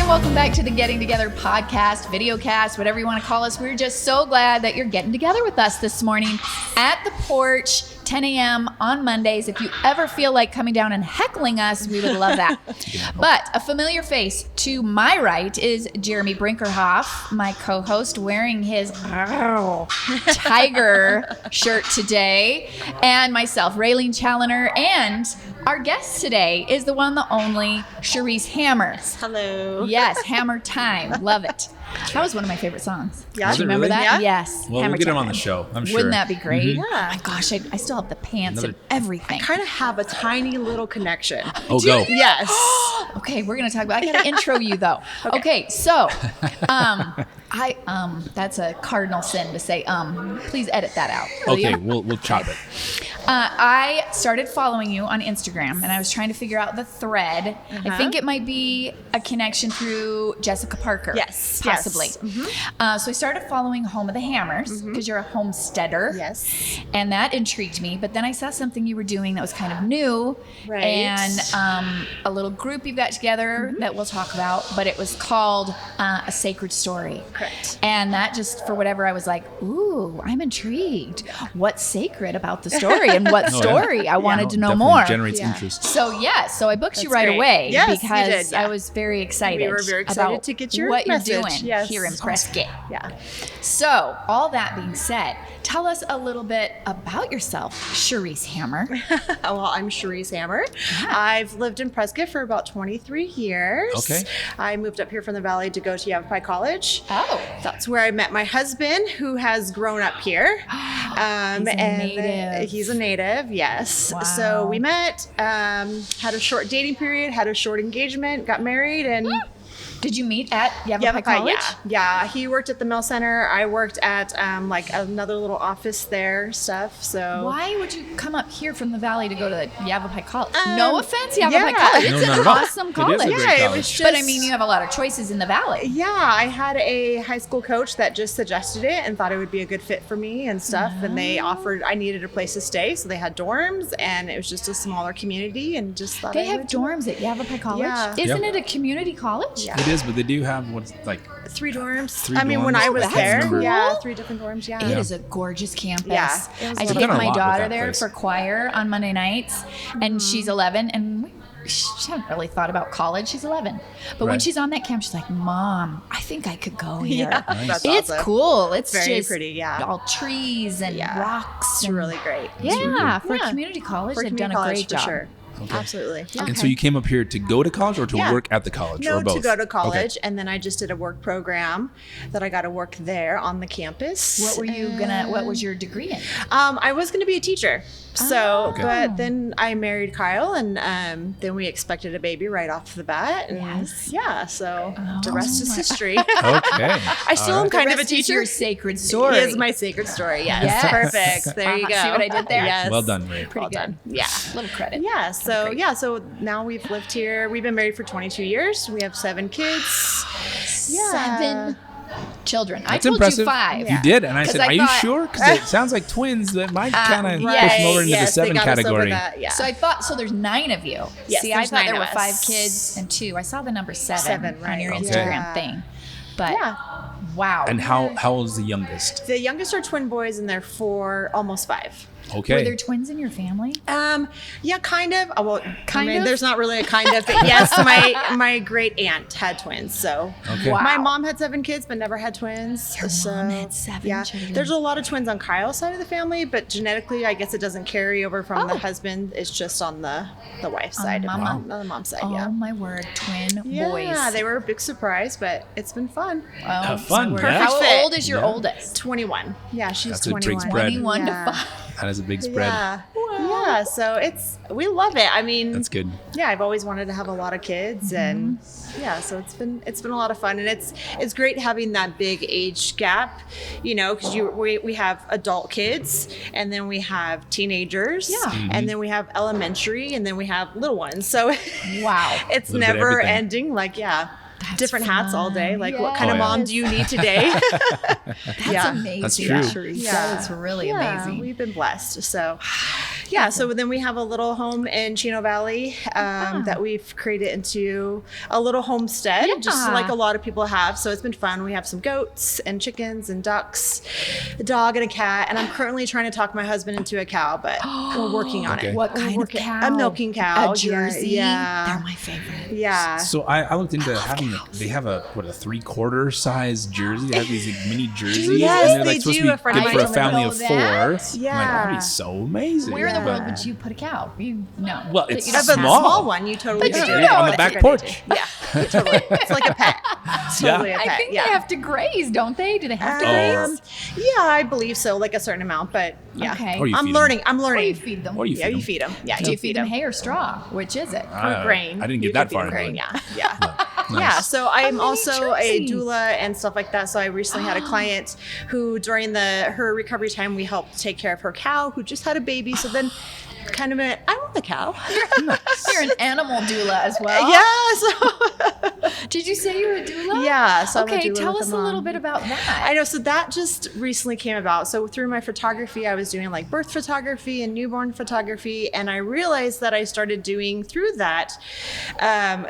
Welcome back to the Getting Together podcast, videocast, whatever you want to call us. We're just so glad that you're getting together with us this morning at the porch, 10 a.m. on Mondays. If you ever feel like coming down and heckling us, we would love that. But a familiar face to my right is Jeremy Brinkerhoff, my co-host, wearing his tiger shirt today, and myself, Raylene Challinor, and our guest today is the one, the only, Chariese Hammer. Hello. Yes, Hammer Time. Love it. That was one of my favorite songs. Yeah. Do you remember really? that? Yeah. Yes. Well, Hammer we'll get him Time. on the show, I'm sure. Wouldn't that be great? Yeah. Oh my gosh, I still have the pants and everything. Kind of have a tiny little connection. Oh, go. Yes. Okay, we're gonna talk about. I gotta intro you though. Okay, so, that's a cardinal sin to say. Please edit that out. will Okay, you? we'll chop it. I started following you on Instagram, and I was trying to figure out the thread. I think it might be a connection through Jessica Parker. Yes, possibly. yes. So I started following Home of the Hammers because you're a homesteader. Yes. And that intrigued me. But then I saw something you were doing that was kind of new. Right. And a little group you've got together that we'll talk about. But it was called A Sacred Story. Correct. And that just, for whatever, I was like, ooh, I'm intrigued. What's sacred about the story? And what story? I wanted to know Definitely more. generates Yeah. interest. So so I booked you That's right great. away Yes, you because did, yeah. I was very excited. We were very excited about to get your what message. you're doing Yes. here in Prescott. Yeah. So, all that being said, tell us a little bit about yourself, Chariese Hammer. Well, I'm Chariese Hammer. I've lived in Prescott for about 23 years. Okay. I moved up here from the Valley to go to Yavapai College. Oh. That's where I met my husband, who has grown up here. He's a native. He's a native, yes. Wow. So we met, had a short dating period, had a short engagement, got married, and Did you meet at Yavapai College? Yeah. He worked at the Mill Center. I worked at like another little office there, stuff. So Why would you come up here from the Valley to go to Yavapai College? No offense, Yavapai yeah. College. No, It's not an at all. awesome It is a college. great Yeah, it college. was just, But I mean, you have a lot of choices in the Valley. yeah, I had a high school coach that just suggested it and thought it would be a good fit for me and stuff. And they offered, I needed a place to stay. So they had dorms and it was just a smaller community and just thought They I have would do it. dorms at Yavapai College? Yeah. Isn't Yep. it a community college? Yeah. It is, but they do have what's like 3 dorms. Three I mean, when dorms? I was That's there, cool. yeah, 3 different dorms. Yeah. It is a gorgeous campus. Yeah, it was I a take lot of fun. my I've done a lot with daughter that there place. for choir on Monday nights, and she's 11, and she hasn't really thought about college. She's 11. But when Right. she's on that camp, she's like, Mom, I think I could go here. Yeah, Nice. that's It's awesome. cool. It's Very just pretty, yeah. all trees and Yeah. rocks. It's and, really great. yeah, for Yeah. community college, For they've community done a college, great for job. sure. Absolutely. Yeah. And so you came up here to go to college or to Yeah. work at the college No, or both? to go to Okay. college, and then I just did a work program that I got to work there on the campus. What were you gonna? What was your degree in? I was going to be a teacher. So, Okay. but then I married Kyle, and then we expected a baby right off the bat. And Yes. yeah, so the rest is history. Okay. I still am kind of a Rest is teacher. your sacred story. It is my sacred story. Yes, Yes. perfect. There you go. See what I did there? Yes. Well done, Ray. Pretty Well good. done. Yeah. Little credit. Yeah, so great. so now we've lived here. We've been married for 22 years. We have 7 kids. Yeah. 7 children. I That's told impressive. you 5. You did, and I 'Cause said, I "Are you thought- sure?" Because it sounds like twins. That might kind of right. push them over into Yes, the they 7 got us over category. that, yeah. So I thought, so there's 9 of you. Yes, See, I there's thought 9 there of were 5 us. kids and 2. I saw the number 7, 7, on right. your Okay. Instagram Yeah. thing. But Yeah. wow. And how old is the youngest? The youngest are twin boys, and they're 4, almost 5. Okay. Were there twins in your family? Yeah, kind of. Oh, well, Kind I mean, of? there's not really a kind of, but yes, my great aunt had twins. So Okay. Wow. my mom had 7 kids, but never had twins. Your so, mom had 7 yeah. children. There's a lot of twins on Kyle's side of the family, but genetically, I guess it doesn't carry over from Oh. the husband. It's just on the wife's On side. the On mama. the mom's side, Oh yeah. my word, twin Yeah, boys. they were a big surprise, but it's been fun. Oh, Have fun, my word. yeah. How Perfect old is your Yeah. oldest? 21. Yeah, she's That's a big 21. spread. 21 Yeah. to 5. That is a big spread. Yeah. Yeah. So we love it. I mean, That's good. yeah, I've always wanted to have a lot of kids, and yeah, so it's been a lot of fun, and it's great having that big age gap, because we have adult kids, and then we have teenagers, Yeah. and then we have elementary, and then we have little ones. So Wow. it's Little bit of never everything. ending. Like, yeah. different hats all day. Like, what kind of Yes. mom do you need today? That's amazing. That's true. Chariese. That is really amazing. We've been blessed. So, so then we have a little home in Chino Valley that we've created into a little homestead, just like a lot of people have. So it's been fun. We have some goats and chickens and ducks, a dog and a cat. And I'm currently trying to talk my husband into a cow, but we're working on Okay. it. What kind of cow? A milking cow. A Jersey. Yeah. They're my favorite. Yeah. So I looked into having they have a 3/4 size jersey. They have these like, mini jerseys, Yes, and they're they like supposed do. to A be friend of good mine for a told me family to of know 4. that. I'm like, that'd be so amazing. Where in the world But- would you put a cow? You no. Well, That it's you If don't it's a have. small one, you totally But could you do know it. on the it's back a porch. Yeah, totally. It's like a pet. It's totally a pet. I think yeah. they have to graze, don't they? Do they have to graze? Yeah, I believe so, like a certain amount, but yeah. Okay. Or you I'm feed learning. I'm Or you learning. feed them. Or you Yeah, feed you them. feed them. Yeah, Do you feed them hay or straw? Which is it? Or grain. I didn't You get that can feed far them grain. into it. Yeah. Nice. Yeah, so I'm mini also a jerseys. doula and stuff like that. So I recently had a client who, during her recovery time, we helped take care of her cow who just had a baby. So then, kind of went, I want the cow. You're an animal doula as well. Yeah. So Did you say you're a doula? Yeah, so I'm a okay, doula tell with us a a little mom. bit about that. I know. So that just recently came about. So through my photography, I was doing like birth photography and newborn photography. And I realized that I started doing through that,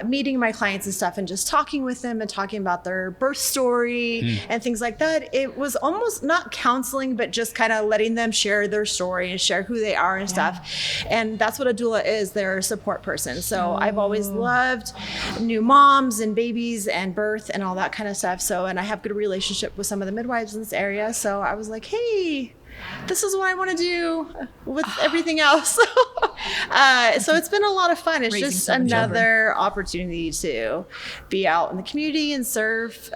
meeting my clients and stuff and just talking with them and talking about their birth story and things like that. It was almost not counseling, but just kind of letting them share their story and share who they are and stuff. And that's what a doula is. They're a support person. So I've always loved new moms and babies and birth and all that kind of stuff. So, and I have good relationship with some of the midwives in this area. So I was like, hey, this is what I want to do with everything else. So it's been a lot of fun. It's Raising just 7 another opportunity to be out in the community and serve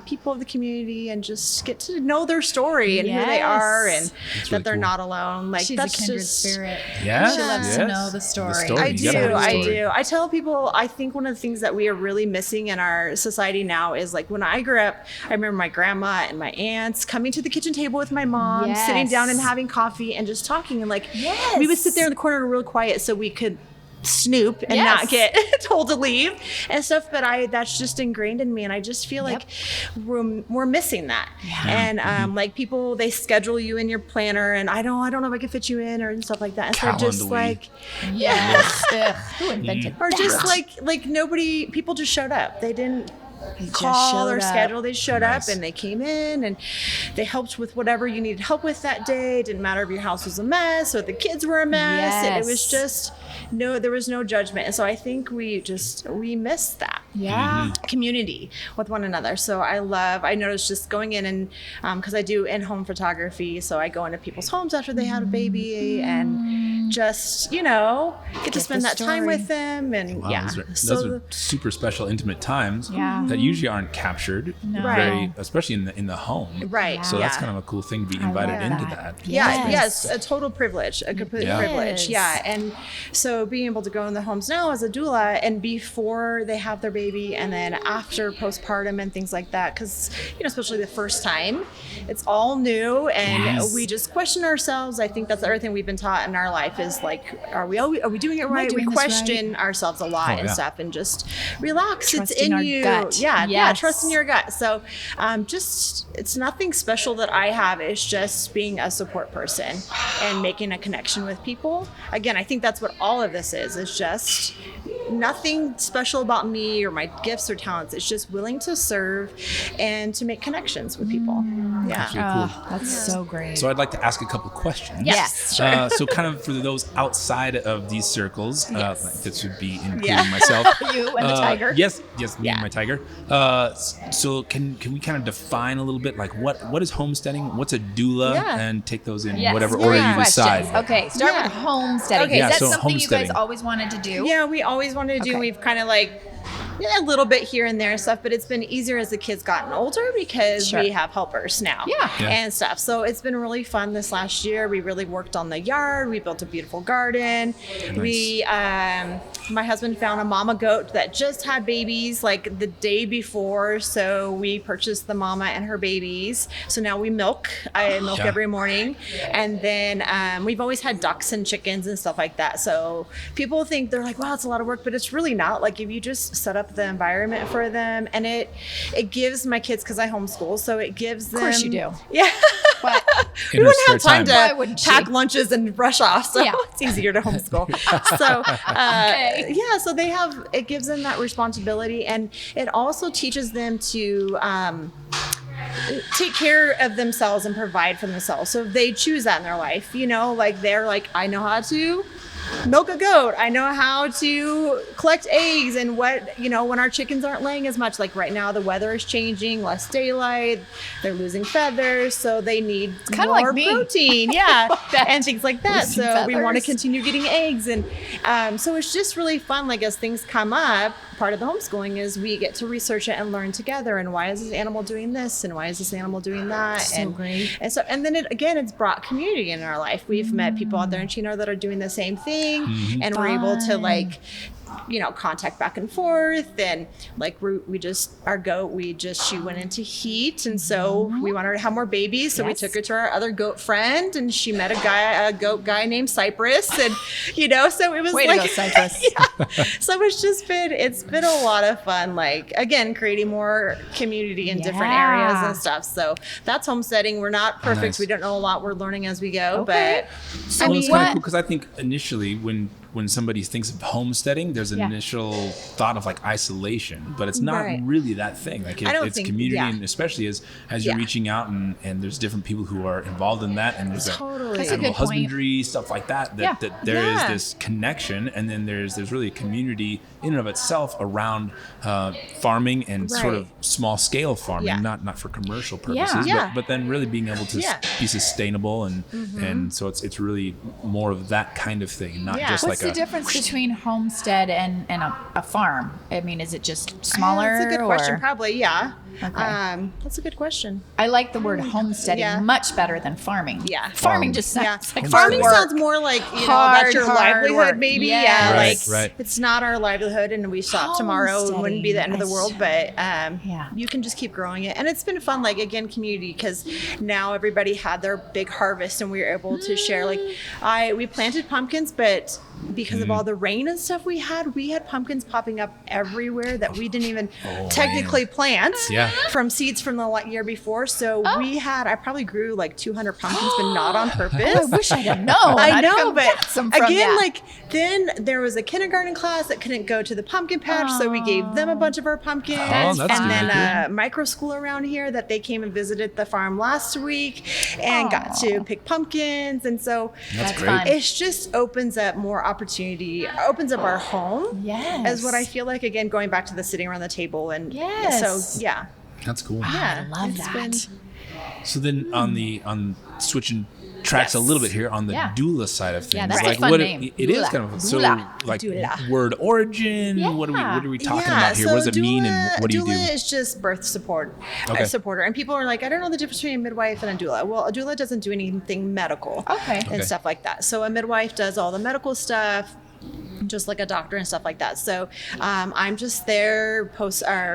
people of the community and just get to know their story and who they are and Yes. That's that really they're cool. not alone. Like She's that's a kindred just spirit. Yeah. She loves to know the story. I I You gotta do. have a I story. do. I tell people, I think one of the things that we are really missing in our society now is like when I grew up, I remember my grandma and my aunts coming to the kitchen table with my mom, sitting down and Yes. having coffee and just talking. And like, Yes. we would sit there in the corner real quiet so we could snoop and Yes. not get told to leave and stuff. But that's just ingrained in me. And I just feel like we're missing that. And like people, they schedule you in your planner and I don't know if I can fit you in or and stuff like that. And so just Calendly. like, Yes. Ugh, who invented or that? just like nobody, people just showed up. They didn't call or schedule. They showed Nice. up and they came in and they helped with whatever you needed help with that day. It didn't matter if your house was a mess or the kids were a mess. It was Yes. just there was no judgment. And so I think we missed that Yeah. community with one another. So I noticed just going in and because I do in-home photography, so I go into people's homes after they had a baby and just get to spend the that time story. with them and Wow, yeah. those are super special, intimate times Yeah. that usually aren't captured, Right. especially in the home. Right. So yeah. that's kind of a cool thing to be invited love into that. that. Yeah, Yes. yes, a total privilege, a complete Yeah. privilege. Yes. Yeah. And so being able to go in the homes now as a doula and before they have their baby and then after postpartum and things like that, because, especially the first time, it's all new and Yes. we just question ourselves. I think that's everything we've been taught in our life is like, are we doing it right? We doing this right? question ourselves a lot and yeah. stuff and just relax. Trust it's in in our you. gut. Yeah. Yes. Trust in your gut. So it's nothing special that I have. It's just being a support person and making a connection with people. Again, I think that's what all of this is. It's just nothing special about me or my gifts or talents. It's just willing to serve and to make connections with people. Yeah. Really cool. Oh, that's so great. So I'd like to ask a couple questions. Yes, sure. So kind of for those outside of these circles, this would be including Yeah. myself. You and the tiger. Yes, me Yeah. and my tiger. So can we kind of define a little bit like what is homesteading? What's a doula? Yeah. And take those in Yes. whatever Yeah. order you Questions. decide. Okay, start Yeah. with homesteading. Okay. Yeah, Is that so something you homesteading. guys always wanted to do? Yeah, we always wanted to do. Okay. We've kind of like a little bit here and there and stuff, but it's been easier as the kids gotten older because Sure. we have helpers now Yeah. Yeah. and stuff. So it's been really fun this last year. We really worked on the yard. We built a beautiful garden. We, my husband found a mama goat that just had babies like the day before. So we purchased the mama and her babies. So now we milk. I milk Yeah. every morning. And then we've always had ducks and chickens and stuff like that. So people think they're like, wow, it's a lot of work, but it's really not. Like if you just set up up the environment for them, and it gives my kids, because I homeschool, so it gives them. Of course you do. Yeah. But we wouldn't have time Why to wouldn't pack she? lunches and rush off, so Yeah. it's easier to homeschool. So Okay. yeah, so it gives them that responsibility, and it also teaches them to take care of themselves and provide for themselves. So if they choose that in their life, like they're like, I know how to milk a goat. I know how to collect eggs, and when our chickens aren't laying as much, like right now the weather is changing, less daylight, they're losing feathers, so they need kinda more like me. protein. Yeah. That. And things like that. Losing So we want to feathers. continue getting eggs. And so it's just really fun. Like as things come up, part of the homeschooling is we get to research it and learn together. And why is this animal doing this? And why is this animal doing that? So great. And then it's brought community in our life. We've met people out there in Challinor that are doing the same thing, and we're able to like, contact back and forth. And like she went into heat, and so we wanted her to have more babies, so we Yes. took her to our other goat friend, and she met a goat guy named Cypress, and so it was Way like to go, Cypress. yeah. So it's been a lot of fun, like again creating more community in different Yeah. areas and stuff. So that's homesteading. We're not perfect. Nice. We don't know a lot. We're learning as we go. Okay. But So Well, I it's mean, kind of what? cool because I think initially when somebody thinks of homesteading, there's an Yeah. initial thought of like isolation, but it's not Right. really that thing. Like I don't it's think- community, yeah. and especially as you're Yeah. reaching out and there's different people who are involved in that, and there's Totally. That's a animal good point. husbandry, stuff like that. Yeah. That there is Yeah. this connection, and then there's really a community in and of itself around farming and sort Right. of small scale farming, Yeah. not for commercial purposes, Yeah. but then really being able to Yeah. be sustainable, and so it's really more of that kind of thing, not Yeah. just What's like the difference between homestead and a farm? I mean, is it just smaller? That's a good question. or- Probably, yeah. Okay. That's a good question. I like the word homesteading Yeah. much better than farming. Yeah. Farming just sounds Yeah, like farming hard work. sounds more like Hard, that's your hard livelihood, work. maybe. Yes. Yeah, Right, like right. it's not our livelihood, and we stop tomorrow. It wouldn't be the end of the world, but Yeah. you can just keep growing it, and it's been fun. Like again, community, because now everybody had their big harvest, and we were able to share. Like we planted pumpkins, but because of all the rain and stuff we had pumpkins popping up everywhere that we didn't even technically plant Yeah. from seeds from the year before. So I probably grew like 200 pumpkins, but not on purpose. Oh, I wish I had known. I I'd know, come but get some from again, ya. like then there was a kindergarten class that couldn't go to the pumpkin patch, so we gave them a bunch of our pumpkins. that's and good. then a micro school around here that they came and visited the farm last week and got to pick pumpkins. And so That's great. fun. it just opens up more opportunity, opens up our home. Yes. Is what I feel like. Again, going back to the sitting around the table, and Yes. so yeah. That's cool. Yeah, I love it's that. been- So then on switching tracks a little bit here on the Yeah. doula side of things, Yeah, that's a like fun what name. it is Doula. kind of so Doula. like Doula. word origin. Yeah. What are we talking Yeah, about here? so What does it mean, and what do you do? Doula is just birth support, Okay. supporter. And people are like, I don't know the difference between a midwife and a doula. Well, a doula doesn't do anything medical Okay. and stuff like that. So a midwife does all the medical stuff, just like a doctor and stuff like that. So I'm just there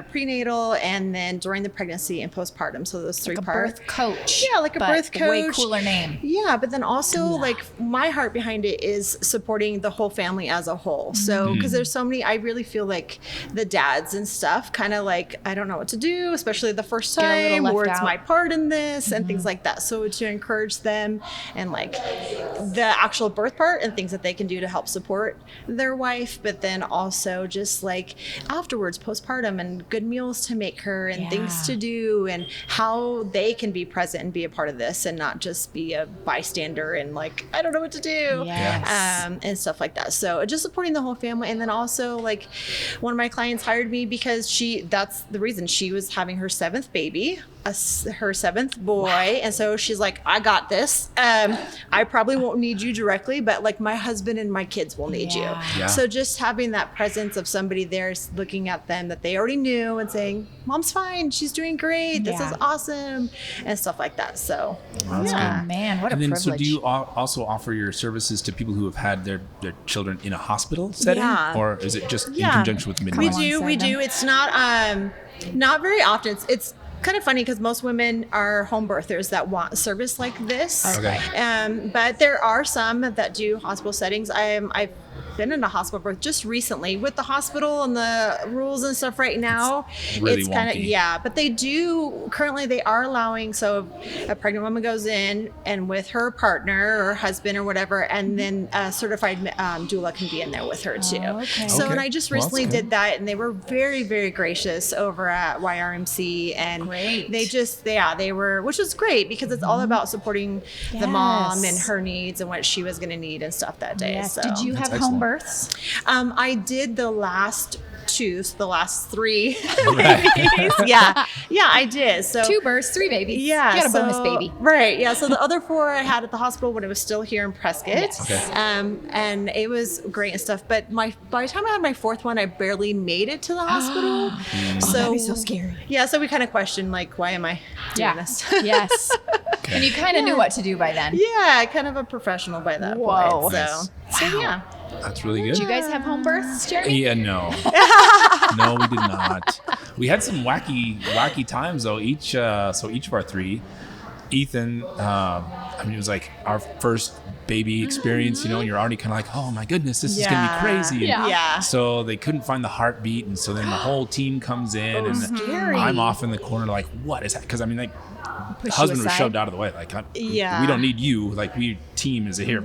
prenatal, and then during the pregnancy and postpartum. So those three Like a parts. birth coach. Yeah, like a but birth coach. Way cooler name. Yeah, but then also Doula. like my heart behind it is supporting the whole family as a whole. So because there's so many, I really feel like the dads and stuff kind of like, I don't know what to do, especially the first Get a little time, left or it's out. my part in this and things like that. So to encourage them and like the actual birth part and things that they can do to help support their wife, but then also just like afterwards, postpartum, and good meals to make her and things Yeah. to do, and how they can be present and be a part of this and not just be a bystander and like, I don't know what to do. Yes. And stuff like that. So just supporting the whole family. And then also like one of my clients hired me because that's the reason she was having her seventh baby, her seventh boy. And so she's like, I got this. I probably won't need you directly, but like my husband and my kids will need Yeah. you. Yeah. So just having that presence of somebody there looking at them that they already knew and saying, Mom's fine, she's doing great, this Yeah. is awesome, and stuff like that. So That's yeah. Oh, man, what a And then, privilege. so do you also offer your services to people who have had their children in a hospital setting, Yeah. or is it just in Yeah. conjunction with We midwives? do. alongside them. It's not very often. It's kind of funny because most women are home birthers that want service like this. Okay. But there are some that do hospital settings. been in a hospital birth just recently with the hospital and the rules and stuff right now. Really it's kind of, wonky. but currently they are allowing, so a pregnant woman goes in and with her partner or husband or whatever, and then a certified doula can be in there with her too. Okay. So, and Okay. I just Well, that's recently good. did that, and they were very, very gracious over at YRMC, and Great. they were, which was great because it's all about supporting the mom and Yes. her needs and what she was going to need and stuff that day. Yes. So. Did you That's have home excellent. births? I did the last 2, so the last 3 Right. babies. Yeah, I did. So 2 births, 3 babies. yeah, You got a so, bonus baby. Right. Yeah. So the other 4 I had at the hospital when it was still here in Prescott. Yes. Okay. And it was great and stuff. But by the time I had my 4th one, I barely made it to the hospital. that'd be so scary. Yeah. So we kind of questioned, like, why am I doing this? Yes. And you kind of knew what to do by then. Yeah, kind of a professional by that Whoa. point. Nice. So yeah. That's really good. Did you guys have home births, Jeremy? Yeah, no, no, we did not. We had some wacky times though. Each of our 3, Ethan. It was like our first baby experience, and you're already kind of like, oh my goodness, this is gonna be crazy. And Yeah. Yeah. So they couldn't find the heartbeat, and so then the whole team comes in, and scary. I'm off in the corner, like, what is that? Because the you husband was aside. shoved out of the way, like, Yeah. we don't need you, like, we team is here.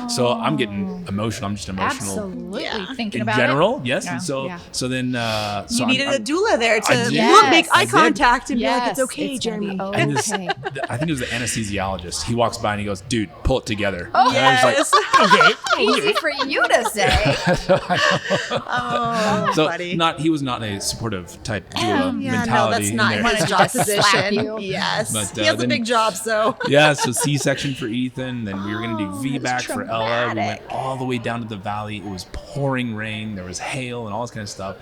So I'm getting emotional. I'm just emotional. Absolutely. Yeah. Thinking In about general, it. yes. Yeah. And so, Yeah. so then, You needed a doula there I to did. make Yes. eye I did. contact and be like, Yes, it's okay, it's gonna be Jeremy. and this, okay. I think it was the anesthesiologist. He walks by and he goes, "Dude, pull it together." Oh, and I was Yes. like, Easy for you to say. Oh, so buddy. he was not a supportive type doula Yeah, mentality. no, that's in not there. his job Just slap position. you. Yes. But, he has a then- big job, so. Yeah, so C-section for Ethan. Then we were going to do VBAC that's for Ella. We went traumatic. all the way down to the valley. It was pouring rain. There was hail and all this kind of stuff.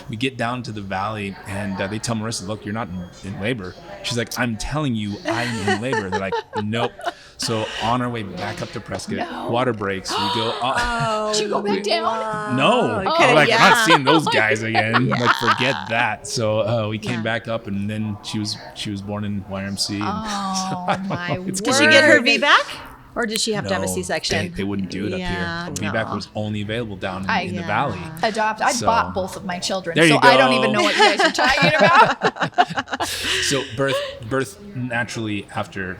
We get down to the valley, and they tell Marissa, "Look, you're not in labor." She's like, "I'm telling you, I'm in labor." They're like, "Nope." So on our way back up to Prescott, water breaks. We go. Did you go back down? No, Okay, we're like, we're yeah. not seeing those guys again. Like, forget that. So we came back up, and then she was born in YRMC. Oh, my word. Did she get her VBAC? Or did she have to have a No, C-section? They wouldn't do it Yeah, up here. VBAC no. was only available down in the Yeah. valley. I So- bought both of my children, There you so I don't go. even know what you guys are talking about. So birth naturally after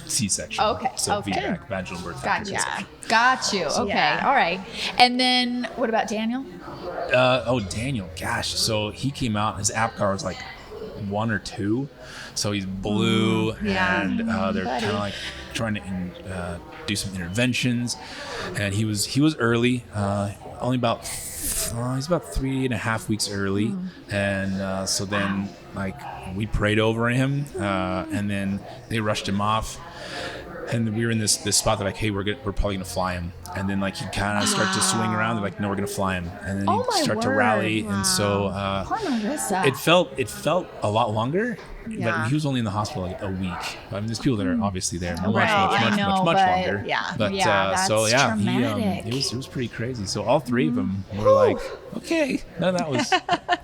C-section. Okay, So okay. VBAC, vaginal birth. after Gotcha. C-section. Got you. Okay. Yeah. All right. And then what about Daniel? Daniel, gosh. So he came out, his APGAR was like 1 or 2. So he's blue, yeah. and they're Buddy. kind of like trying to do some interventions. And he was early, only about he's about 3.5 weeks early, and so then like we prayed over him, and then they rushed him off. And we were in this spot. They're like, "Hey, we're probably gonna fly him." And then like he kind of start to swing around. They're like, "No, we're gonna fly him." And then Oh, he my start to word. rally. And so Poor Marissa. it felt a lot longer. Yeah. But he was only in the hospital like a week. I mean, there's people that are obviously there much, Right, I much, know, much, much but- longer. Yeah. But Yeah, so that's yeah, traumatic. it was pretty crazy. So all 3 of them were like, okay, no, that was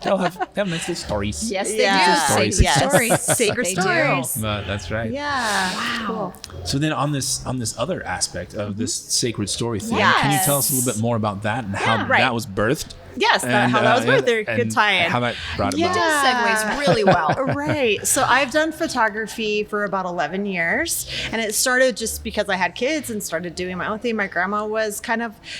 they'll have nice little stories. Yes, they Yeah. do. Stories. Sacred Yes. stories. Sacred They do. stories. But that's right. Yeah. Wow. So then on this other aspect of this sacred story thing, Yes. can you tell us a little bit more about that and how right. that was birthed? Yes, how that was worth their and good tie-in. How that brought Yeah. about. Does segues really well. Right. So I've done photography for about 11 years, and it started just because I had kids and started doing my own thing. My grandma was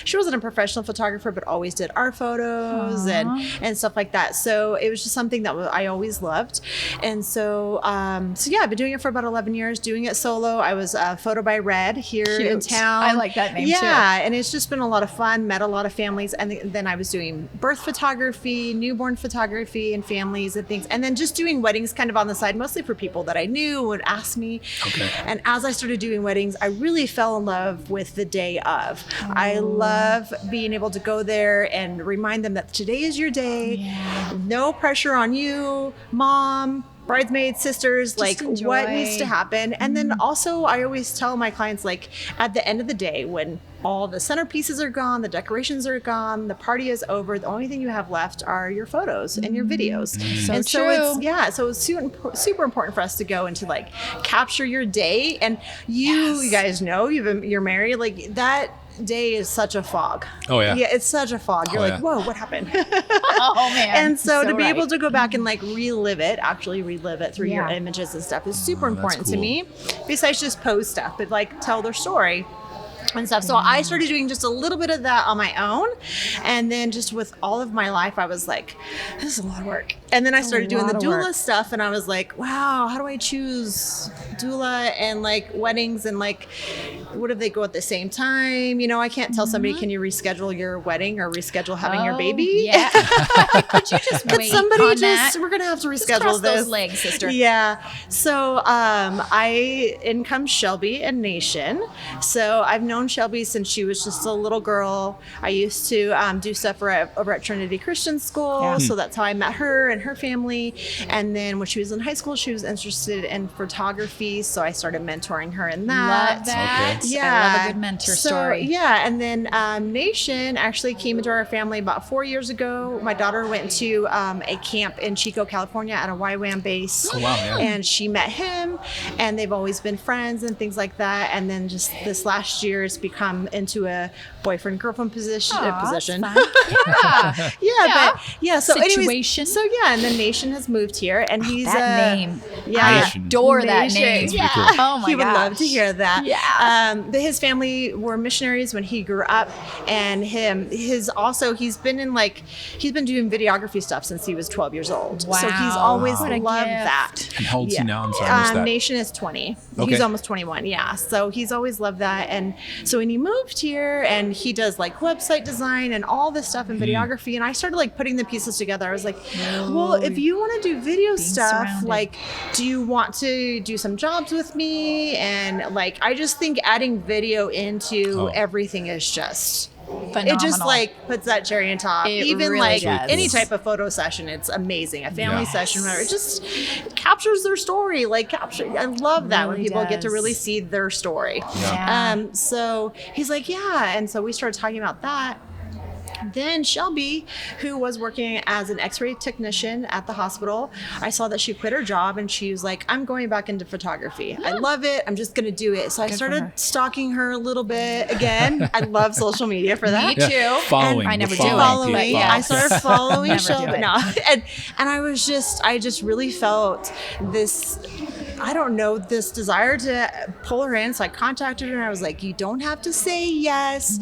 she wasn't a professional photographer, but always did art photos and stuff like that. So it was just something that I always loved. And so yeah, I've been doing it for about 11 years, doing it solo. I was Photo by Red here in Cute. town. I like that name, too. Yeah. And it's just been a lot of fun, met a lot of families. And then I was doing birth photography, newborn photography, and families and things. And then just doing weddings kind of on the side, mostly for people that I knew would ask me. Okay. And as I started doing weddings, I really fell in love with the day of. I love being able to go there and remind them that today is your day. Yeah. No pressure on you, mom, bridesmaids, sisters, like enjoy. what needs to happen. And then also I always tell my clients, like at the end of the day, when all the centerpieces are gone, the decorations are gone, the party is over, the only thing you have left are your photos and your videos. So and true. so it's super important for us to go and to like capture your day. And you guys know you're married, like that day is such a fog. Oh, yeah. Yeah, it's such a fog. You're Oh, like, yeah. whoa, what happened? Oh man. And so to be right. able to go back and like relive it through your Yeah. images and stuff is super that's important to cool. me. Besides just post stuff, but like tell their story and stuff. So I started doing just a little bit of that on my own. And then just with all of my life, I was like, this is a lot of work. And then I started doing the lot of doula work. stuff. And I was like, wow, how do I choose doula and like weddings? And like, what if they go at the same time? You know, I can't tell somebody, can you reschedule your wedding or reschedule having your Oh, baby? Yeah. Could you just Could wait somebody on just, that? we're going to have to Just reschedule cross this. those legs, sister. Yeah. So in comes Shelby and Nation. So I've known Shelby since she was just a little girl. I used to do stuff over at Trinity Christian School. Yeah. So that's how I met her and her family. And then when she was in high school, she was interested in photography. So I started mentoring her in that. Love that. Okay. Yeah. I love a good mentor story. Yeah. And then Nation actually came into our family about 4 years ago. My daughter went to a camp in Chico, California at a YWAM base. Oh, wow, yeah. And she met him, and they've always been friends and things like that. And then just this last year, it's become into a boyfriend-girlfriend position. Aw, position. that's fun. Yeah. Yeah. So Situation. anyways, and then Nation has moved here, and he's that name. Yeah. I Nation. adore that Nation. name. That's pretty cool. Oh my He would gosh. love to hear that. Yeah. But his family were missionaries when he grew up, and he's been doing videography stuff since he was 12 years old. So he's Wow. always What a loved gift. that. And how old is he now? I'm sorry, I missed that. Nation is 20. Okay. He's almost 21. Yeah. So he's always loved that. And so when he moved here, and he does like website design and all this stuff in videography, and I started like putting the pieces together. I was like, well, if you want to do video stuff, surrounded. like, do you want to do some jobs with me? And like, I just think adding video into everything is just Phenomenal. it just like puts that cherry on top. It Even really like does. any type of photo session, it's amazing. A family Yeah. session, whatever. It just captures their story. I love that when Really people get to does. really see their story. Yeah. So he's like, yeah. And so we started talking about that. Then Shelby, who was working as an x-ray technician at the hospital, I saw that she quit her job, and she was like, I'm going back into photography. I love it. I'm just going to do it. So I Good for started her. stalking her a little bit again. I love social media for that. Me too. Following. I never We're do it, following but people. yeah. I started following Never do Shelby. it. No. And I just really felt this, I don't know, this desire to pull her in. So I contacted her, and I was like, you don't have to say yes,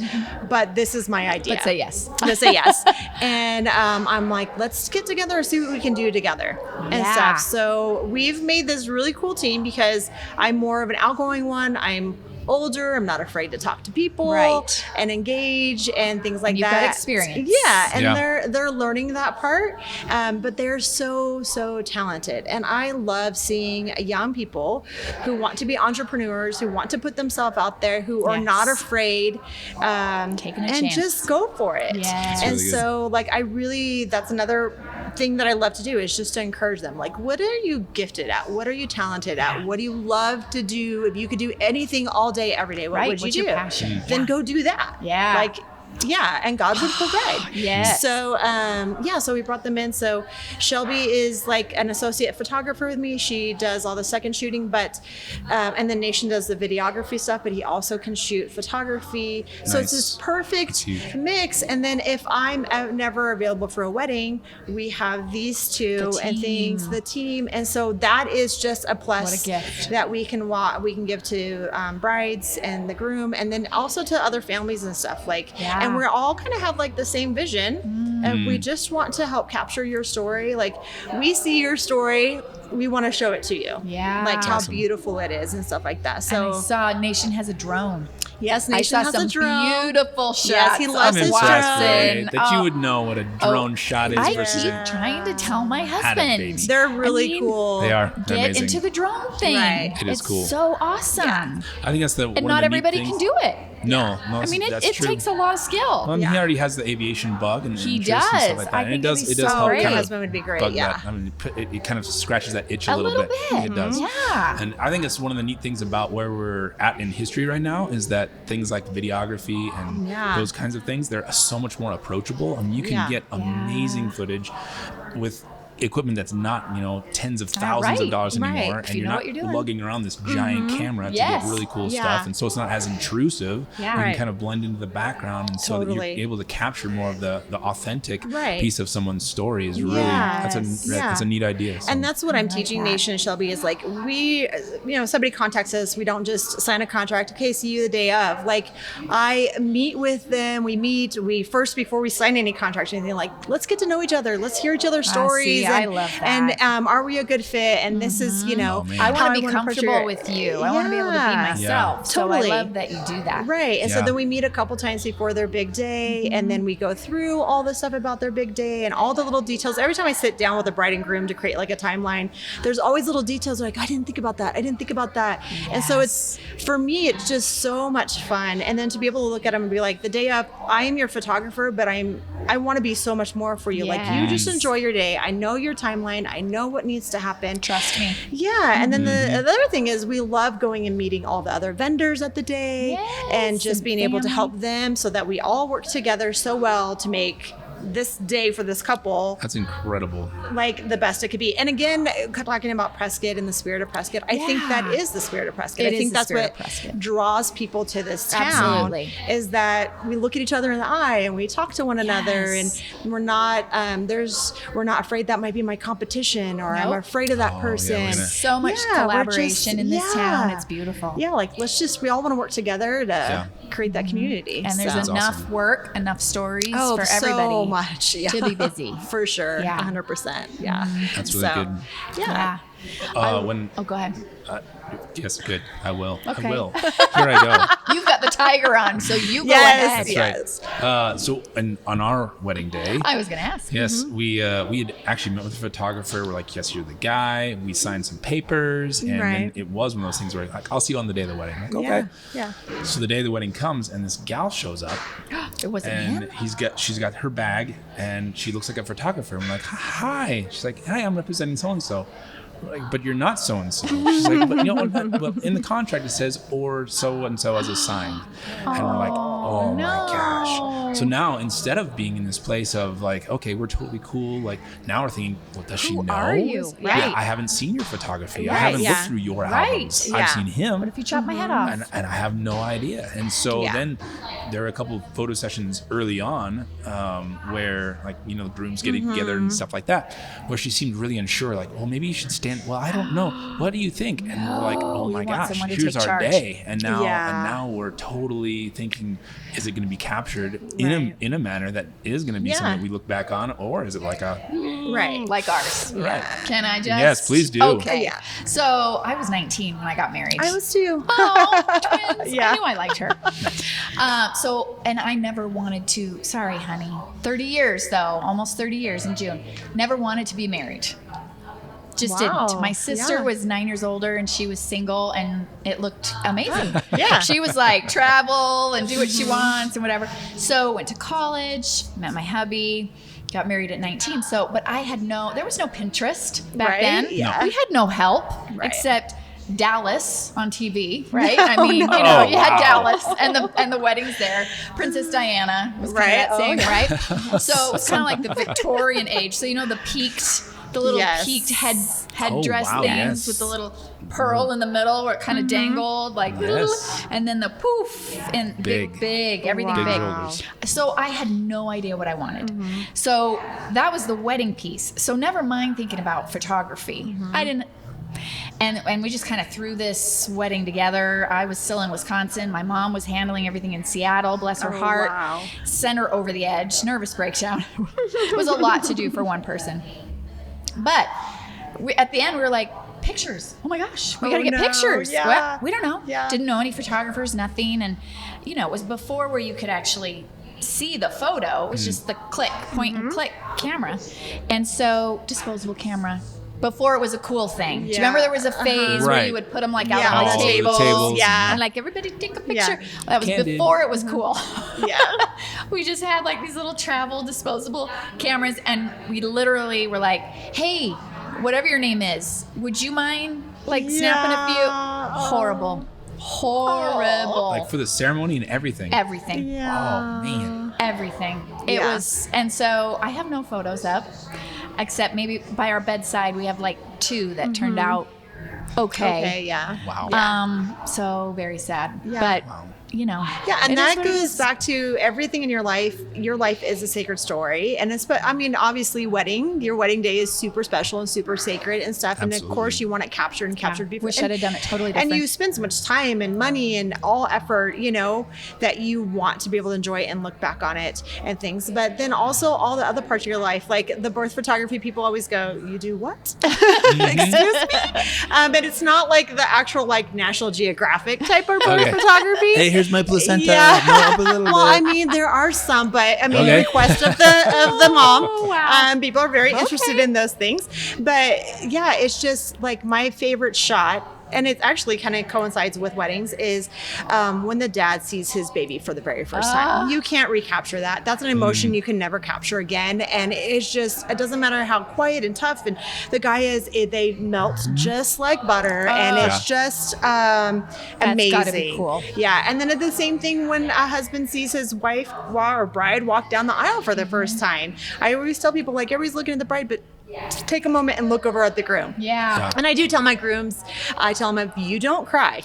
but this is my idea. Let's say yes. Let's say yes. And I'm like, let's get together and see what we can do together and Yeah. stuff. So we've made this really cool team because I'm more of an outgoing one. I'm older. I'm not afraid to talk to people Right. and engage and things like And you've that. got experience. Yeah, and Yeah. they're learning that part, but they're so talented, and I love seeing young people who want to be entrepreneurs, who want to put themselves out there, who are Yes. not afraid, Taking a and chance. just go for it. Yes. And That's really so, like, that's another thing that I love to do is just to encourage them. Like, what are you gifted at? What are you talented at? What do you love to do? If you could do anything all day, every day, what Right. would you What's do? your passion? Then Yeah. go do that. Yeah. Like, yeah, and God would provide. Yes. So, so we brought them in. So Shelby is like an associate photographer with me. She does all the second shooting, and then Nation does the videography stuff, but he also can shoot photography. So it's Nice. this perfect That's huge. mix. And then if I'm never available for a wedding, we have these two The and things, team. the team. And so that is just a plus What a gift. that we can give to brides and the groom, and then also to other families and stuff. Like, Yeah. and we're all kind of have like the same vision, and we just want to help capture your story. Like, we see your story, we want to show it to you. Yeah. Like how Awesome. beautiful it is and stuff like that. And So I saw Nation has a drone. yes, I Nation saw has some a drone. beautiful shots. Yes, he loves of his impressed, drone. Ray, Watson. that you Oh, would know what a drone shot is I versus keep a trying to tell my Had it, baby. husband. They're really I mean, cool. They are. They're Get amazing. into the drone thing. Right. It is It's cool. so awesome. I think that's the one And of not the neat everybody things. can do it. No, I mean, that's it true. takes a lot of skill. Well, Yeah. He already has the aviation bug and He interest and does. stuff like that. I And think it does. it'd be It does so help great. kind Your of husband would be great, bug yeah. that. I mean, it kind of scratches that itch a A little bit. It does. Yeah. And I think it's one of the neat things about where we're at in history right now is that things like videography and Yeah. those kinds of things, they're so much more approachable. I mean, you can Yeah. get amazing footage with equipment that's not, tens of thousands of dollars anymore, and you're not lugging around this giant camera to get really cool stuff, and so it's not as intrusive. You can kind of blend into the background, and so that you're able to capture more of the authentic piece of someone's story is really that's a neat idea. So. And that's what I'm teaching Nation Shelby is like, we, somebody contacts us, we don't just sign a contract, okay, see you the day of. Like, I meet with them, we first, before we sign any contract or anything, like, let's get to know each other, let's hear each other's stories. I love that. And are we a good fit? And this is, I want to be comfortable with you. I want to be able to be myself. So I love that you do that. Right. And so then we meet a couple times before their big day, and then we go through all the stuff about their big day and all the little details. Every time I sit down with a bride and groom to create like a timeline, there's always little details like, I didn't think about that. Yes. And so for me, it's just so much fun. And then to be able to look at them and be like, the day up, I am your photographer, but I want to be so much more for you. Like, you just enjoy your day. I know your timeline. I know what needs to happen. Trust me. Yeah. And then the other thing is we love going and meeting all the other vendors at the day and just being able to help them so that we all work together so well to make this day for this couple. That's incredible. Like the best it could be. And again, talking about Prescott and the spirit of Prescott, I think that is the spirit of Prescott. I think that's what draws people to this town is that we look at each other in the eye and we talk to one another, and we're not afraid that might be my competition, or I'm afraid of that person. So much collaboration in this town. It's beautiful. Yeah, like we all want to work together to create that community. And there's enough work, enough stories for everybody. So much to be busy. For sure. 100%. Yeah. That's really good. Yeah. Go ahead. Yes, good. I will. Okay. I will. Here I go. You've got the tiger on, so you go ahead. That's right. So on our wedding day, I was going to ask. Yes, we had actually met with a photographer. We're like, yes, you're the guy. We signed some papers, and then it was one of those things where like, I'll see you on the day of the wedding. I'm like, okay. Yeah. So the day of the wedding comes, and this gal shows up. It wasn't and him? She's got her bag, and she looks like a photographer. I'm like, hi. She's like, hi, I'm representing so and so. Like, but you're not so and so. She's like, but in the contract it says or so and so as a sign, and we're like, oh my gosh. So now instead of being in this place of like, okay, we're totally cool, like now we're thinking, well, does she know? Who are you? Yeah, I haven't seen your photography. I haven't looked through your albums. I've seen him. What if you chop my head off? And I have no idea. And so then there are a couple of photo sessions early on where like the groom's getting together and stuff like that, where she seemed really unsure, like, well, maybe you should stand. Well, I don't know. What do you think? And we're like, oh my gosh, here's our day. And now we're totally thinking, is it going to be captured in a manner that is going to be something that we look back on, or is it like like ours? Right. Can I just? Yes, please do. Okay. Yeah. So I was 19 when I got married. I was too. Oh, twins. I knew I liked her. And I never wanted to. Sorry, honey. 30 years though, almost 30 years in June. Never wanted to be married. Just didn't. My sister was 9 years older and she was single, and it looked amazing. She was like travel and do what she wants and whatever. So went to college, met my hubby, got married at 19. So, but there was no Pinterest back then. Yeah. We had no help except Dallas on TV, right? I mean, you had Dallas and the weddings there. Princess Diana was kind of that same, right? So it was kind of like the Victorian age. So the little peaked headdress things with the little pearl in the middle where it kind of dangled like, and then the poof and big, everything big. Shoulders. So I had no idea what I wanted. So that was the wedding piece. So never mind thinking about photography. I didn't. And we just kind of threw this wedding together. I was still in Wisconsin. My mom was handling everything in Seattle, bless her heart. Wow. Sent her over the edge, nervous breakdown. It was a lot to do for one person. But at the end, we were like, pictures. Oh my gosh, we got to get pictures. Yeah. What? We don't know. Yeah. Didn't know any photographers, nothing. And, it was before where you could actually see the photo. It was just the point and click camera. And so disposable camera. Before it was a cool thing. Do you remember there was a phase where you would put them like out on the tables? And like everybody take a picture. That was before it was cool. We just had like these little travel disposable cameras, and we literally were like, hey, whatever your name is, would you mind like snapping a few? Horrible. Like for the ceremony and everything. Everything. Oh man. Everything. It was, and so I have no photos up. except maybe by our bedside we have like 2 that turned out okay. Yeah. Wow. So very sad. Yeah. But Wow. you know. Yeah, and it is that what it goes is. back to everything in your life. Your life is a sacred story, and it's. But I mean, obviously, your wedding day is super special and super sacred and stuff. And of course, Absolutely. you want it captured and captured before. Wish I'd have done it totally different. And you spend so much time and money and all effort, that you want to be able to enjoy it and look back on it and things. But then also all the other parts of your life, like the birth photography, people always go, "You do what?" Excuse me. But it's not like the actual like National Geographic type of birth photography. Hey, here's my placenta. Yeah. No, up a little Well, bit. I mean, there are some, but I mean, Okay. request of the mom. Oh, wow. People are very interested in those things. But yeah, it's just like my favorite shot. And it actually kind of coincides with weddings is when the dad sees his baby for the very first time. You can't recapture that. That's an emotion you can never capture again. And it's just, it doesn't matter how quiet and tough and the guy is, they melt just like butter. And it's just amazing. gotta be cool. Yeah. And then the same thing when a husband sees his wife or bride walk down the aisle for the first time. I always tell people, like, everybody's looking at the bride, but just take a moment and look over at the groom. Yeah. And I do tell my grooms, I tell them, if you don't cry,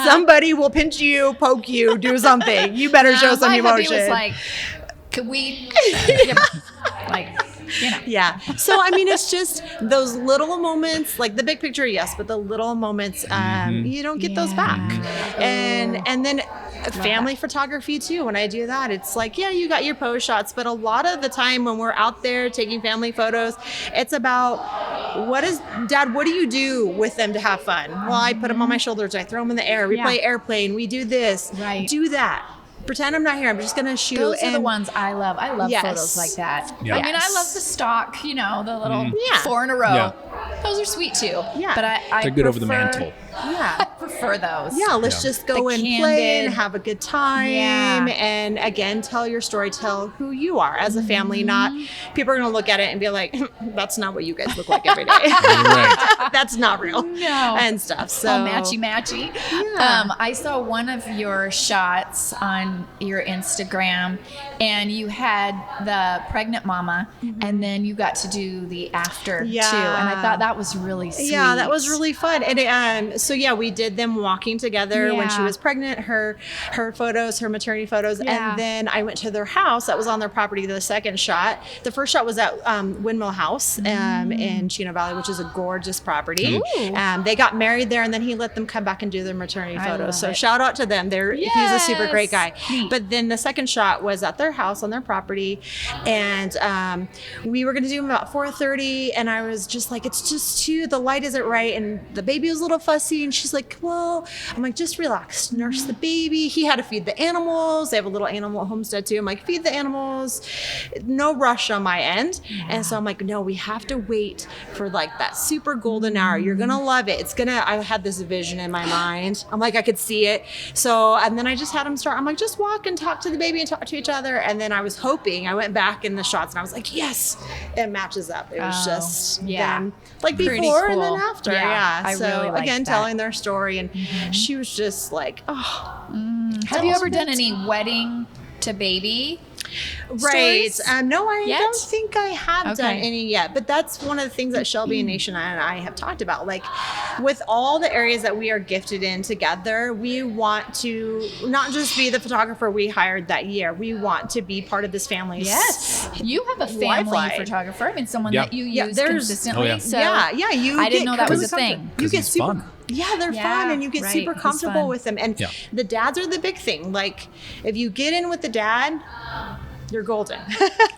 somebody will pinch you, poke you, do something. You better show some my hubby emotion. was like, could we, Yeah. So, I mean, it's just those little moments, like the big picture, yes, but the little moments, you don't get those back. And then family photography too. When I do that, it's like, yeah, you got your pose shots, but a lot of the time when we're out there taking family photos, it's about what do you do with them to have fun? Well, I put them on my shoulders. I throw them in the air. We play airplane. We do this. Right. Do that. Pretend I'm not here. I'm just going to shoot. those are the ones I love. I love photos like that. Yeah. I mean, I love the stock, the little 4 in a row. Yeah. Those are sweet too. Yeah. But I They're good over the prefer- mantle. Yeah. prefer those. Yeah, let's just go The and play candid. and have a good time. Yeah. And again, tell your story, tell who you are as a family. Not people are going to look at it and be like, that's not what you guys look like every day. Right. That's not real. No. And stuff. So All matchy. Yeah. I saw one of your shots on your Instagram, and you had the pregnant mama, and then you got to do the after too. And I thought that was really sweet. Yeah, that was really fun. And so yeah, we did them walking together when she Yeah. was pregnant, her photos, her maternity photos. Yeah. And then I went to their house that was on their property, the second shot. The first shot was at Windmill House in Chino Valley, which is a gorgeous property. Ooh. They got married there, and then he let them come back and do their maternity I photos. love So it. shout out to them. He's a super great guy. Neat. But then the second shot was at their house on their property, and we were going to do them about 4:30, and I was just like, it's just too, the light isn't right, and the baby was a little fussy, and she's like, well, I'm like, just relax, nurse the baby. He had to feed the animals. They have a little animal homestead too. I'm like, feed the animals. No rush on my end. And so I'm like, no, we have to wait for like that super golden hour. You're going to love it. I had this vision in my mind. I'm like, I could see it. So, and then I just had him start. I'm like, just walk and talk to the baby and talk to each other. And then I was hoping, I went back in the shots and I was like, yes, it matches up. It was just them, like Pretty before cool. and then after. Yeah, Yeah. I So really liked again, that. telling their story, and she was just like, oh, Have you ever done any wedding to baby? right. stories No, I yet? don't think I have done Okay. any yet, but that's one of the things that Shelby and Nation and I have talked about. Like with all the areas that we are gifted in together, we want to not just be the photographer we hired that year. We want to be part of this family's Yes. You have a family Wi-Fi. photographer. I mean, someone Yeah. that you Yeah, use there's- consistently. Oh, yeah. So yeah. You I didn't get know that was a super thing. comfortable. 'Cause You get he's super fun. Yeah, they're Yeah, fun, and you get right. super He's comfortable fun. with them. And Yeah. the dads are the big thing. Like if you get in with the dad, you're golden.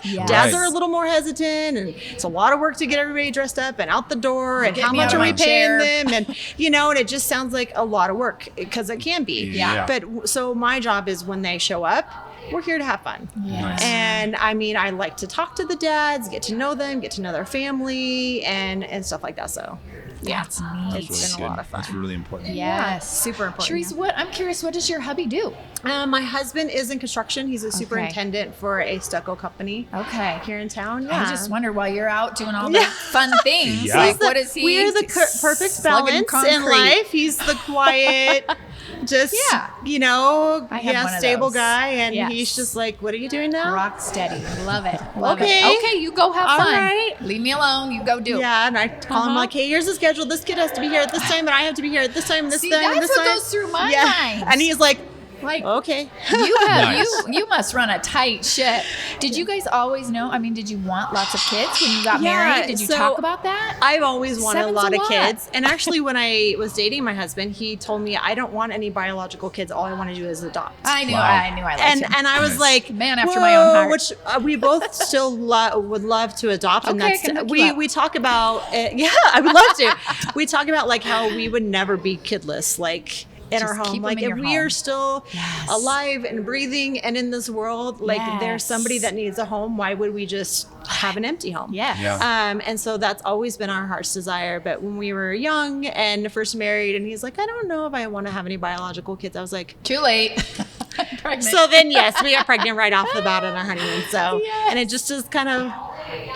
Yes. Dads Right. are a little more hesitant, and it's a lot of work to get everybody dressed up and out the door, and Get how me much out are of we my paying chair. them, and and it just sounds like a lot of work because it can be. Yeah. But so my job is when they show up, we're here to have fun. Yes. And I mean, I like to talk to the dads, get to know them, get to know their family, and stuff like that. So yeah, That's neat. it's been a lot of fun. That's really important. Yes. super important. Chariese, I'm curious, what does your hubby do? My husband is in construction. He's a superintendent for a stucco company Okay. here in town. I Yeah. just wonder while you're out doing all the fun things, Yeah. like what is he? We're the perfect slugging balance in concrete? life. He's the quiet, just, Yeah. you know, I have one of stable those. guy. And Yes. he's just like, what are you doing now? Rock steady. Love it. Love Okay. it. Okay, you go have All fun. right. Leave me alone. You go do. Yeah, and I call him like, hey, here's the schedule. This kid has to be here at this time, and I have to be here at this time, and this See, time, and that's this what time. goes through my mind. And he's like, Like, okay. you have Nice. you must run a tight ship. Did you guys always know? I mean, did you want lots of kids when you got married? Did you so talk about that? I've always wanted Seven's a lot a of lot. kids. And actually, when I was dating my husband, he told me I don't want any biological kids. All I want to do is adopt. I knew Wow. I liked him. And I was Nice. like, Man after my own heart. Which we both still would love to adopt, and Okay, I that's can hook you up. we talk about it. Yeah, I would love to. We talk about like how we would never be kidless, like in our Just home. keep 'em Like in if your we home. are still Yes. alive and breathing and in this world, like there's somebody Yes. that needs a home. Why would we just have an empty home? Yes. Yeah. And so that's always been our heart's desire. But when we were young and first married, and he's like, I don't know if I want to have any biological kids. I was like, Too late. Pregnant. so then yes, we got pregnant right off the bat on our honeymoon. So Yes. and it just is kind of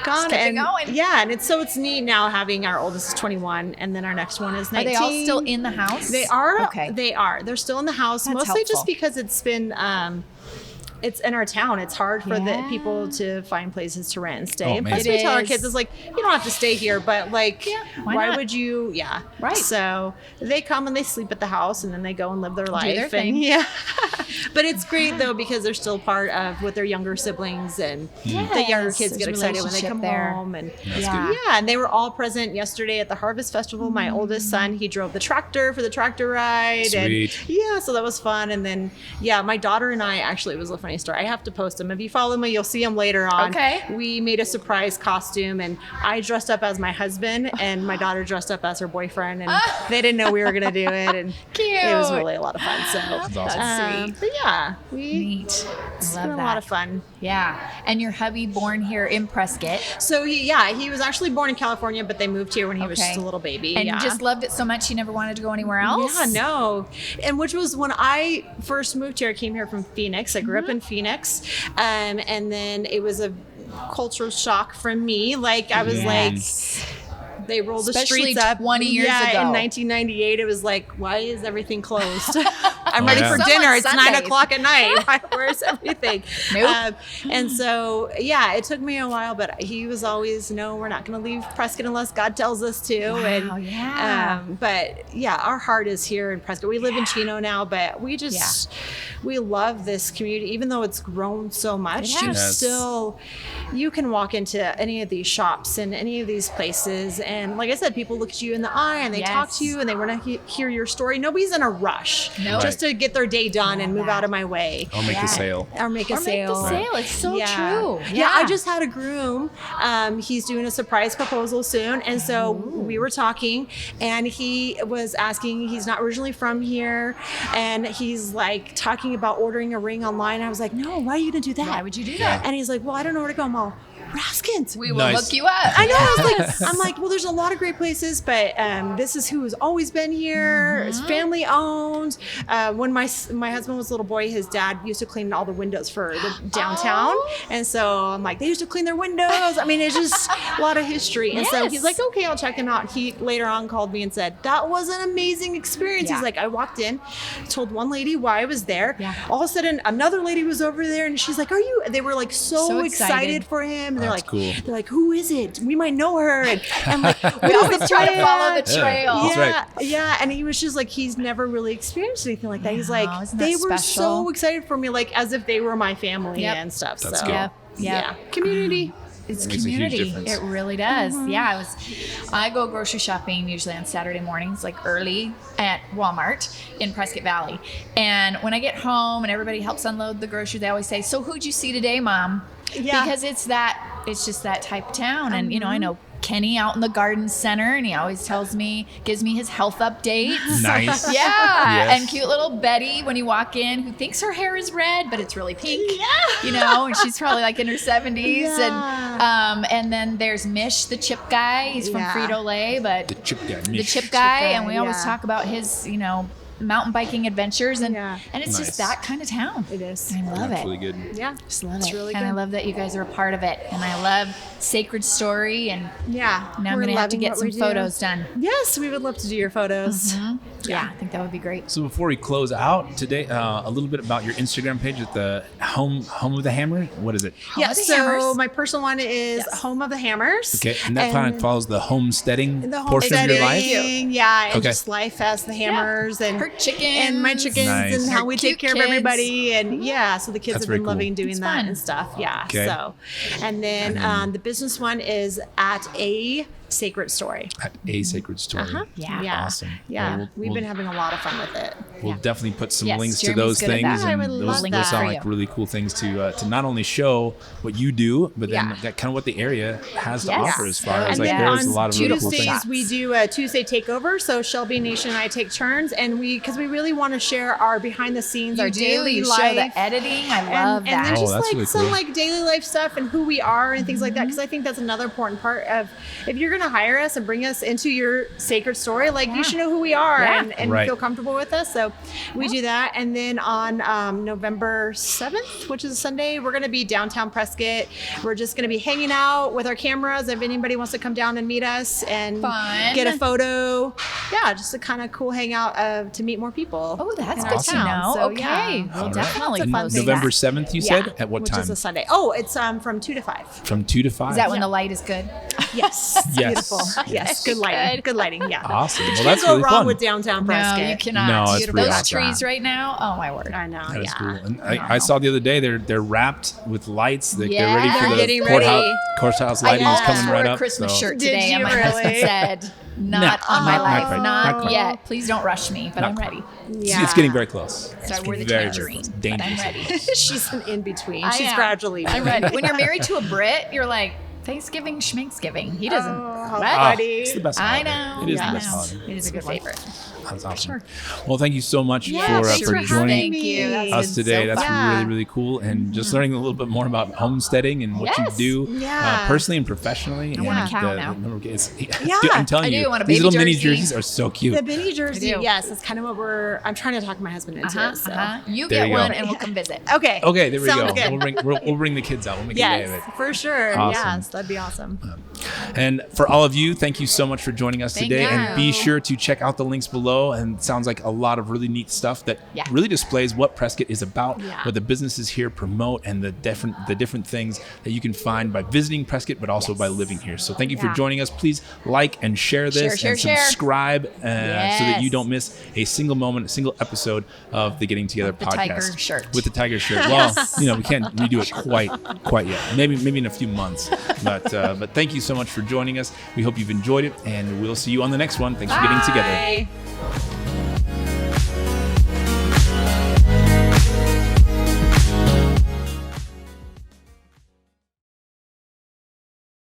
gone. kept it And going. yeah, and it's neat now having our oldest is 21, and then our next one is Are 19. they all still in the house? They are. Okay. They are. They're still in the house, That's mostly helpful. just because it's been. It's in our town. It's hard for the Yeah. people to find places to rent and stay. Oh, and man. plus, It we tell our is. kids, it's like, you don't have to stay here, but like, Yeah, why why not? would you? Yeah. Right. So they come and they sleep at the house, and then they go and live their life. their thing. And yeah. But it's great though, because they're still part of with their younger siblings, and the younger Yes, kids get there's excited when they relationship come there. home. And That's Yeah. good. yeah, and they were all present yesterday at the Harvest Festival. My oldest son, he drove the tractor for the tractor ride. Sweet. And yeah, so that was fun. And then, yeah, my daughter and I, actually, it was a funny story. I have to post them. If you follow me, you'll see them later on. Okay. We made a surprise costume, and I dressed up as my husband, and my daughter dressed up as her boyfriend. And they didn't know we were going to do it. And Cute. it was really a lot of fun. So, That's awesome. That's sweet. but yeah, Neat. it's I been love a lot that. of fun. Yeah. And your hubby born here in Prescott. So he was actually born in California, but they moved here when he was Okay. just a little baby. And yeah. just loved it so much you never wanted to go anywhere else? Yeah, no. And which was when I first moved here. I came here from Phoenix. I grew Mm-hmm. up in Phoenix. And then it was a cultural shock for me. Like I was Yes. like, they rolled the Especially streets up. 20 years yeah, ago. in 1998, it was like, why is everything closed? I'm Oh, ready yeah. for Some dinner. on It's Sundays. 9 o'clock at night. Where's everything? Nope. And so, yeah, it took me a while, but he was always, no, we're not going to leave Prescott unless God tells us to. Wow, and yeah. but yeah, our heart is here in Prescott. We live in Chino now, but we just we love this community, even though it's grown so much. It You has. Yes. still you can walk into any of these shops and any of these places, and like I said, people look at you in the eye and they talk Yes. to you and they want to hear your story. Nobody's in a rush No. just to get their day done and move that. out of my way. I'll make Yeah. a sale. Or make a Or make sale. the sale. It's so true. Yeah, I just had a groom. He's doing a surprise proposal soon. And so we were talking, and he was asking, he's not originally from here. And he's like talking about ordering a ring online. I was like, no, why are you going to do that? Why would you do that? And he's like, well, I don't know where to go. I'm all, Raskins. We will Nice. look you up. I know. I was like, I'm like, well, there's a lot of great places, but this is who has always been here. It's family owned. When my husband was a little boy, his dad used to clean all the windows for the downtown, Oh. and so I'm like, they used to clean their windows. I mean, it's just a lot of history. And so Yes. he's like, okay, I'll check him out. He later on called me and said that was an amazing experience. Yeah. He's like, I walked in, told one lady why I was there. Yeah. All of a sudden, another lady was over there, and she's like, are you? They were like so excited. excited for him. And they're That's like, cool. they're like, who is it? We might know her. And I'm like, We always try to follow the Yeah. trail. That's yeah, right. yeah. And he was just like, he's never really experienced anything like that. He's Wow, like, isn't that they were special? so excited for me, like as if they were my family Yep. and stuff. That's so good. Yep. yeah, community. It's It makes a huge community. difference. It really does. Yeah, I go grocery shopping usually on Saturday mornings, like early at Walmart in Prescott Valley. And when I get home and everybody helps unload the groceries, they always say, "So who'd you see today, Mom?" Yeah. Because it's just that type of town. And you know, I know Kenny out in the garden center, and he always gives me his health updates. Nice. Yeah, Yes. and cute little Betty when you walk in, who thinks her hair is red, but it's really pink. Yeah. You know, and she's probably like in her 70s, Yeah. And then there's Mish, the chip guy. He's from Yeah. Frito-Lay, but The chip guy. the chip guy, and we always yeah. talk about his, mountain biking adventures, and Yeah. it's Nice. just that kind of town. It is. I love That's it. really good. Yeah. Just love It's it. really and I good. love that you guys are a part of it. And I love Sacred Story. And Yeah. now I'm We're going to have to loving get what some we do. photos done. Yes, we would love to do your photos. Yeah, I think that would be great. So before we close out today, a little bit about your Instagram page at the Home of the Hammer. What is it? Yeah, of the so Hammers. my personal one is Yes. Home of the Hammers. Okay, and that kind of follows the homesteading the portion of your life. homesteading, yeah, and Okay. just life as the Hammers and Her chickens. and my chickens Nice. and how Her we cute take care kids. of everybody, and yeah, so the kids That's have very been cool. loving doing It's that fun. and stuff. Yeah, Okay. so and then the business one is at a Sacred Story. At A Sacred Story. Yeah. Awesome. Yeah, Well, we've been having a lot of fun with it. We'll definitely put some Yes, links to Jeremy's those good at things, that. I and would those, love those that. sound For like you. really cool things to not only show what you do, but then Yeah. that kind of what the area has to Yes. offer as far as And like then there's a on lot of really cool Tuesdays stuff. we do a Tuesday takeover. So Shelby Nation and I take turns, and because we really want to share our behind the scenes, our daily you life. show the editing. I love and that. there's Oh, just that's like really some cool. like daily life stuff and who we are and things like that, because I think that's another important part of if you're going to hire us and bring us into your Sacred Story, like you should know who we are Yeah. and Right. feel comfortable with us. So we do that. And then on November 7th, which is a Sunday, we're going to be downtown Prescott. We're just going to be hanging out with our cameras if anybody wants to come down and meet us and Fun. get a photo. Yeah, just a kind of cool hangout to meet more people. Oh, that's in good our to town. know. So, Okay. yeah. We'll All right. definitely Lots of fun post things. November that. 7th, you Yeah, said? At what which time? is a Sunday. Oh, it's from 2 to 5. From 2 to 5. Is that when the light is good? Yes. Yes. Beautiful. Yes. Good lighting. Good. Good lighting. Yeah. Awesome. Well, Can't that's go really wrong fun. with downtown Prescott. No, you cannot. No, it's Beautiful. pretty Those awesome. trees right now. Oh my word. I know. That is yeah. cool. And I saw the other day they're wrapped with lights. Like Yeah. they're ready for They're the getting courthouse I lighting is almost coming wore right a up. Christmas so. shirt Did today, you and my husband really? said, "Not No, on my not life, quite, not not quite. yet. Please don't rush me, but Not I'm quite. ready." Yeah. It's getting very close. So I wore the Very, very tangerine, close. but I'm Dangerous. ready. She's an in between. I She's am. gradually. I'm ready. When you're married to a Brit, you're like Thanksgiving, schmanksgiving. He doesn't. Oh, how What? funny. It's the best I holiday. know. It is I the best know. holiday. It is a good favorite. That's awesome. Well, thank you so much Yeah, for thanks for joining Thank you. That's us been today. so That's fun. Yeah. really, really cool. And just learning a little bit more about homesteading and what Yes. you do Yeah. personally and professionally. I want a And, cow now. Dude, I'm telling I do you, want a these baby little mini jersey. jerseys are so cute. The mini jersey, I do. yes, that's kind of what I'm trying to talk my husband into. So. You There get you go. one, and we'll come visit. Okay. Okay, there we Sounds go. Good. We'll bring the kids out. We'll make a day of Yes, it. for sure. Awesome. Yes, that'd be awesome. And for all of you, thank you so much for joining us Thank today. you. And be sure to check out the links below. And it sounds like a lot of really neat stuff that really displays what Prescott is about, Yeah. what the businesses here promote, and the different things that you can find by visiting Prescott, but also by living here. So thank you for Yeah. joining us. Please like and share this Share, and share. subscribe so that you Yes. don't miss a single moment, a single episode of the Getting Together the podcast. tiger shirt. With the tiger shirt. Well, we can't redo it quite yet. Maybe in a few months. But thank you so much for joining us. We hope you've enjoyed it, and we'll see you on the next one. Thanks for getting together. Bye.